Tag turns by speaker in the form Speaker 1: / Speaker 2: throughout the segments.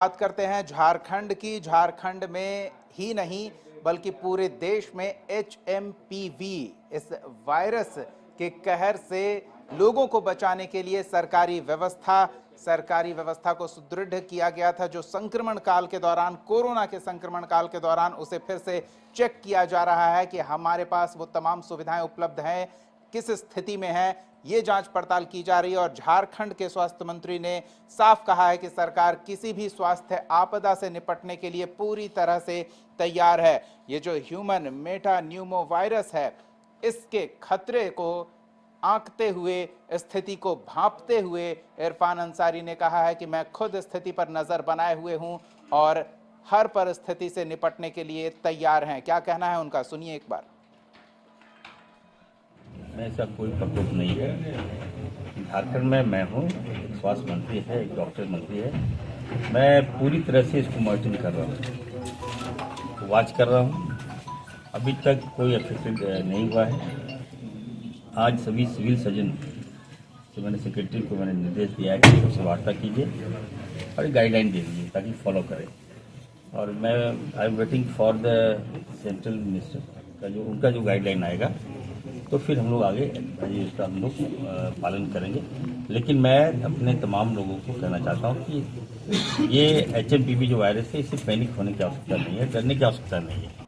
Speaker 1: बात करते हैं झारखंड की। झारखंड में ही नहीं बल्कि पूरे देश में HMPV इस वायरस के कहर से लोगों को बचाने के लिए सरकारी व्यवस्था को सुदृढ़ किया गया था। जो संक्रमण काल के दौरान, कोरोना के संक्रमण काल के दौरान, उसे फिर से चेक किया जा रहा है कि हमारे पास वो तमाम सुविधाएं उपलब्ध हैं, किस स्थिति में है, ये जांच पड़ताल की जा रही है। और झारखंड के स्वास्थ्य मंत्री ने साफ कहा है कि सरकार किसी भी स्वास्थ्य आपदा से निपटने के लिए पूरी तरह से तैयार है। ये जो ह्यूमन मेटा न्यूमो वायरस है, इसके खतरे को आंकते हुए, स्थिति को भांपते हुए इरफान अंसारी ने कहा है कि मैं खुद स्थिति पर नजर बनाए हुए हूं और हर परिस्थिति से निपटने के लिए तैयार हैं। क्या कहना है उनका, सुनिए एक बार।
Speaker 2: ऐसा कोई प्रकोप नहीं है। झारखंड में मैं हूँ, स्वास्थ्य मंत्री है, एक डॉक्टर मंत्री है। मैं पूरी तरह से इसको मॉनिटरिंग कर रहा हूँ, वॉच कर रहा हूँ। अभी तक कोई अफेक्टेड नहीं हुआ है। आज सभी सिविल सर्जन से मैंने सेक्रेटरी को मैंने निर्देश दिया है कि उससे वार्ता कीजिए और गाइडलाइन दे दीजिए ताकि फॉलो करें। और मैं I am waiting for the central minister का जो उनका जो गाइडलाइन आएगा, तो फिर हम लोग आगे इसका हम लोग पालन करेंगे। लेकिन मैं अपने तमाम लोगों को कहना चाहता हूँ कि ये HMPV जो वायरस है, इससे पैनिक होने की आवश्यकता नहीं है, डरने की आवश्यकता नहीं है।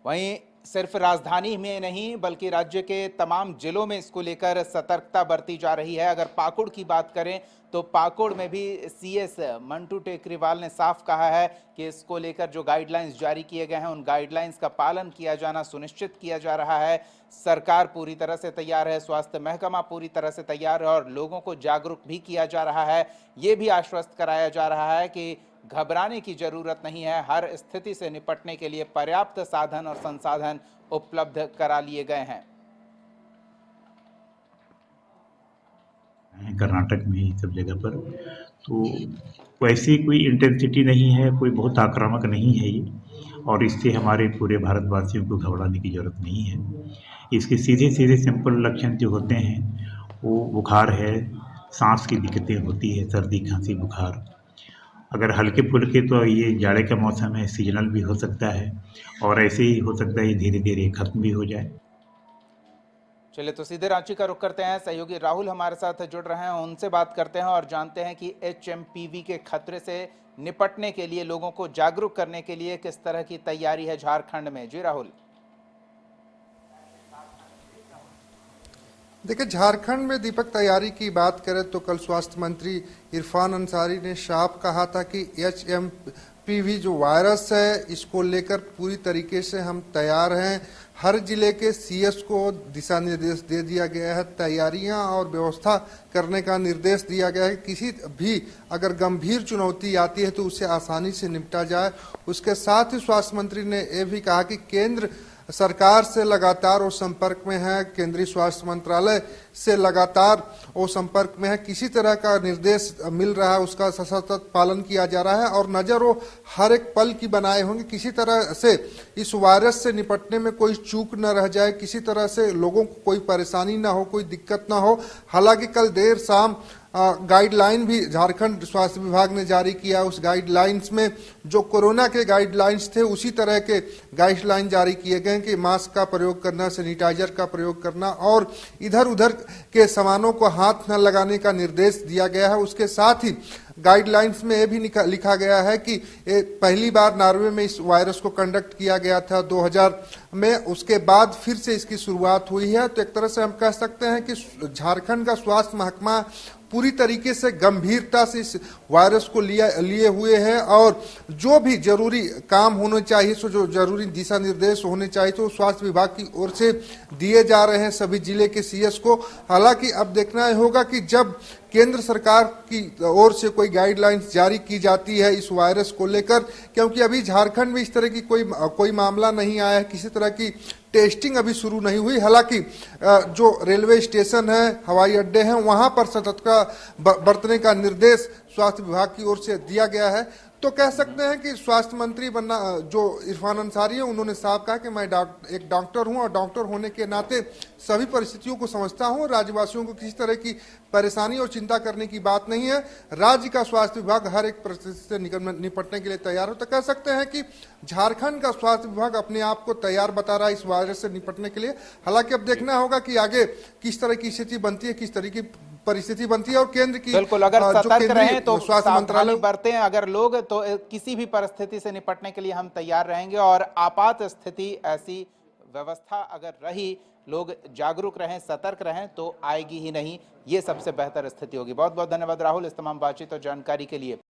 Speaker 1: वहीं सिर्फ राजधानी में नहीं बल्कि राज्य के तमाम जिलों में इसको लेकर सतर्कता बरती जा रही है। अगर पाकुड़ की बात करें तो पाकुड़ में भी CS मंटू टेकरीवाल ने साफ कहा है कि इसको लेकर जो गाइडलाइंस जारी किए गए हैं, उन गाइडलाइंस का पालन किया जाना सुनिश्चित किया जा रहा है। सरकार पूरी तरह से तैयार है, स्वास्थ्य महकमा पूरी तरह से तैयार है और लोगों को जागरूक भी किया जा रहा है। ये भी आश्वस्त कराया जा रहा है कि घबराने की जरूरत नहीं है, हर स्थिति से निपटने के लिए पर्याप्त साधन और संसाधन उपलब्ध करा लिए गए हैं।
Speaker 3: कर्नाटक में ही सब जगह पर तो वैसी कोई इंटेंसिटी नहीं है, कोई बहुत आक्रामक नहीं है ये, और इससे हमारे पूरे भारतवासियों को घबराने की जरूरत नहीं है। इसके सीधे सीधे सिंपल लक्षण जो होते हैं वो बुखार है, सांस की दिक्कतें होती है, सर्दी खांसी बुखार। अगर हल्के फुल्के तो ये जाड़े का मौसम है, सीजनल भी हो सकता है और ऐसे ही हो सकता है धीरे धीरे खत्म भी हो जाए।
Speaker 1: चलिए तो सीधे रांची का रुख करते हैं। सहयोगी राहुल हमारे साथ जुड़ रहे हैं, उनसे बात करते हैं और जानते हैं कि HMPV के खतरे से निपटने के लिए, लोगों को जागरूक करने के लिए किस तरह की तैयारी है झारखंड में। जी राहुल।
Speaker 4: देखिए, झारखंड में दीपक तैयारी की बात करें तो कल स्वास्थ्य मंत्री इरफान अंसारी ने साफ कहा था कि HMPV जो वायरस है, इसको लेकर पूरी तरीके से हम तैयार हैं। हर जिले के CS को दिशा निर्देश दे दिया गया है, तैयारियां और व्यवस्था करने का निर्देश दिया गया है। किसी भी अगर गंभीर चुनौती आती है तो उससे आसानी से निपटा जाए। उसके साथ ही स्वास्थ्य मंत्री ने यह भी कहा कि केंद्र सरकार से लगातार वो संपर्क में है, केंद्रीय स्वास्थ्य मंत्रालय से लगातार वो संपर्क में है। किसी तरह का निर्देश मिल रहा है उसका सतत पालन किया जा रहा है और नजर वो हर एक पल की बनाए होंगे, किसी तरह से इस वायरस से निपटने में कोई चूक न रह जाए, किसी तरह से लोगों को कोई परेशानी ना हो, कोई दिक्कत ना हो। हालांकि कल देर शाम गाइडलाइन भी झारखंड स्वास्थ्य विभाग ने जारी किया। उस गाइडलाइंस में जो कोरोना के गाइडलाइंस थे उसी तरह के गाइडलाइन जारी किए गए कि मास्क का प्रयोग करना, सैनिटाइजर का प्रयोग करना और इधर उधर के सामानों को हाथ न लगाने का निर्देश दिया गया है। उसके साथ ही गाइडलाइंस में यह भी लिखा गया है कि पहली बार नॉर्वे में इस वायरस को कंडक्ट किया गया था 2000 में, उसके बाद फिर से इसकी शुरुआत हुई है। तो एक तरह से हम कह सकते हैं कि झारखंड का स्वास्थ्य महकमा पूरी तरीके से गंभीरता से इस वायरस को लिए हुए है और जो भी जरूरी काम होने चाहिए, सो जो जरूरी दिशा निर्देश होने चाहिए तो स्वास्थ्य विभाग की ओर से दिए जा रहे हैं सभी जिले के CS को। हालांकि अब देखना होगा कि जब केंद्र सरकार की ओर से कोई गाइडलाइंस जारी की जाती है इस वायरस को लेकर, क्योंकि अभी झारखंड में इस तरह की कोई मामला नहीं आया है, किसी तरह की टेस्टिंग अभी शुरू नहीं हुई। हालांकि जो रेलवे स्टेशन है, हवाई अड्डे हैं, वहां पर सतर्कता बरतने का निर्देश स्वास्थ्य विभाग की ओर से दिया गया है। तो कह सकते हैं कि स्वास्थ्य मंत्री बनना जो इरफान अंसारी है, उन्होंने साफ कहा कि मैं एक डॉक्टर हूं और डॉक्टर होने के नाते सभी परिस्थितियों को समझता हूं। राज्यवासियों को किसी तरह की परेशानी और चिंता करने की बात नहीं है। राज्य का स्वास्थ्य विभाग हर एक परिस्थिति से निपटने के लिए तैयार हो। तो कह सकते हैं कि झारखंड का स्वास्थ्य विभाग अपने आप को तैयार बता रहा है इस वायरस से निपटने के लिए। हालांकि अब देखना होगा कि आगे किस तरह की स्थिति बनती है, किस तरह की परिस्थिति बनती है और केंद्र की
Speaker 1: बिल्कुल, अगर सतर्क रहें तो
Speaker 4: स्वास्थ्य
Speaker 1: सावधानी
Speaker 4: मंत्रालय
Speaker 1: बरतें अगर लोग, तो किसी भी परिस्थिति से निपटने के लिए हम तैयार रहेंगे। और आपात स्थिति, ऐसी व्यवस्था अगर रही, लोग जागरूक रहें, सतर्क रहें, तो आएगी ही नहीं। ये सबसे बेहतर स्थिति होगी। बहुत बहुत धन्यवाद राहुल इस तमाम बातचीत और जानकारी के लिए।